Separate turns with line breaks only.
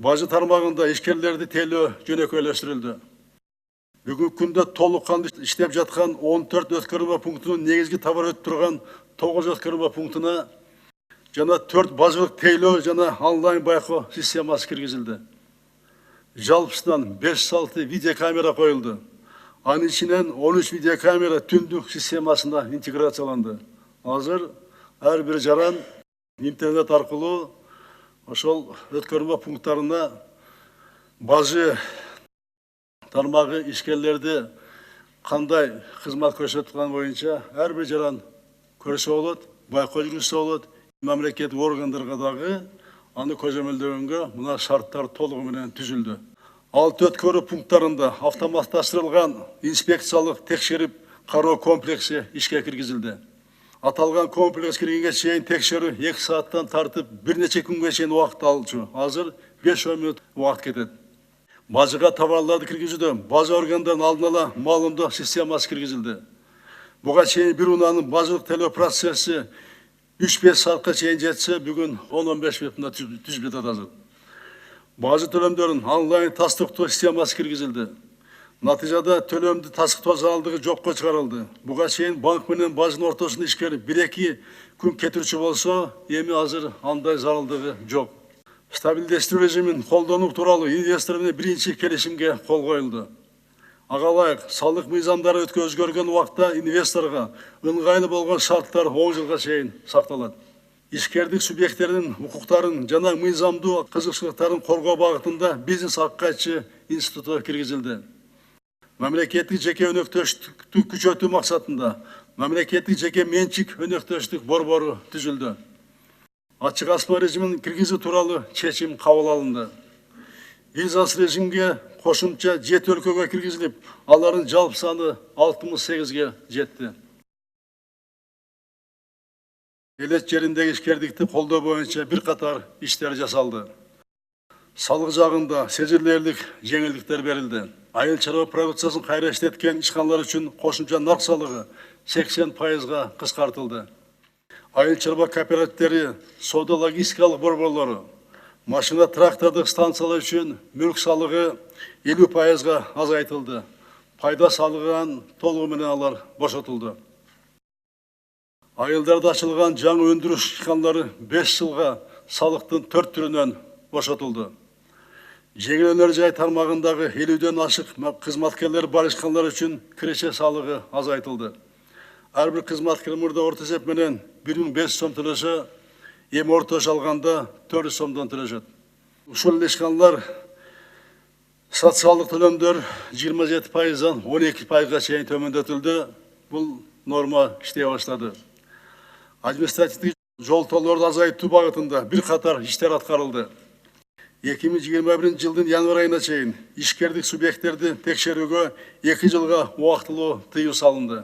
Бажы тармағында ишкерлерди тейлөө жөнөкөйлөштүрүлдү. Бүгүнкү күндө толукканды иштеп жаткан 14 өткөрмө пунктунун негизги товар өтүп турган 9 өткөрмө пунктуна жана 4 бажылык тейлөө жана онлайн байкоо системасы киргизилди. Жалпысынан 506 видеокамера коюлду. Анын ичинен 13 видеокамера түндүк системасына интеграцияланды. Азыр ар бир жаран интернет аркылуу ошол өткөрмө пункттарына бажы тармагы ишкерлерди кандай кызмат көрсөткөн боюнча ар бир жаран көрсө болот, байкоо жүргүзсө болот. Мамлекеттик органдарга дагы аны көзөмөлдөгөнгө мына шарттар толугу менен түзүлдү. 6 өткөрүү пункттарында автоматташтырылган инспекциялык текшерип кароо комплекси ишке киргизилди. Аталган комплекс киргенге чейин текшерүү 2 сааттан тартып бир нече күнгө чейин убакыт алчу. Азыр 5 мүнөт убакыт кетет. Бажыга товарларды киргизүүдө бажы органдарынын алдын ала маалымдоо системасы киргизилди. Буга чейин бир унаанын бажылык төлөө процесси 3-5 саатка чейин жетсе, бүгүн 10-15 минутта түзүп жатат азыр. Бажы төлөмдөрүнүн онлайн тастыктоо системасы киргизилди. Натыйжада төлөмдү тастыктоо заралдыгы жокко чыгарылды. Буга чейин банк менен бажынын ортосунда ишкер 1-2 күн кетирүүчү болсо, эми азыр андай заралдыгы жок. Стабилдештирүү режимин колдонуу тууралуу инвестор менен биринчи келишимге кол коюлду. Ага ылайык салык мыйзамдары өзгөргөн убакта инвесторго ыңгайлуу болгон шарттар 10 жылга чейин сакталат. Ишкердик субъекттеринин укуктарын жана мыйзамдуу кызыкчылыктарын коргоо багытында бизнес аккайчы институту киргизилди. Мамлекеттик жеке өнөктөштүктү күчөтүү максатында мамлекеттик жеке менчик өнөктөштүк борбору түзүлдү. Ачык аспан режимин киргизүү тууралуу чечим кабыл алынды. Визасыз режимге кошумча 7 өлкөгө киргизилип, алардын жалпы саны 68ге жетти. Элет жериндеги ишкердикти колдоо боюнча бир катар иштер жасалды. Салык жагында сезилерлик жеңилдиктер берилди. Айыл чарба продукциясын кайра иштеткен ишканалар үчүн кошумча нарк салыгы 80%га кыскартылды. Айыл чарба кооперативдери, соода логистикалык борборлору, машина трактордук станциялар үчүн мүлк салыгы 50%га азайтылды. Пайда салыгынан толугу менен алар бошотулду. Айылдарда ачылган жаңы өндүрүш ишканалары 5 жылга салыктын 4 түрүнөн бошотулду. Жеңил өнөр жай тармагындагы 50ден ашык кызматкерлер бар ишканалар үчүн киреше салыгы азайтылды. Ар бир кызматкер мурда орто эсеп менен 1500 сом төлөсө, эми орточо алганда 400 сомдон төлөшөт. Ушул ишканалар социалдык төлөмдөр 27%дан 12%га чейин төмөндөтүлдү. Бул норма иштей баштады. Административдик жолтоолорду азайтуу багытында бир катар иштер аткарылды. 2021 жылдын январь айына чейин ишкердик субъекттерди текшерүүгө 2 жылга убактылуу тыюу салынды.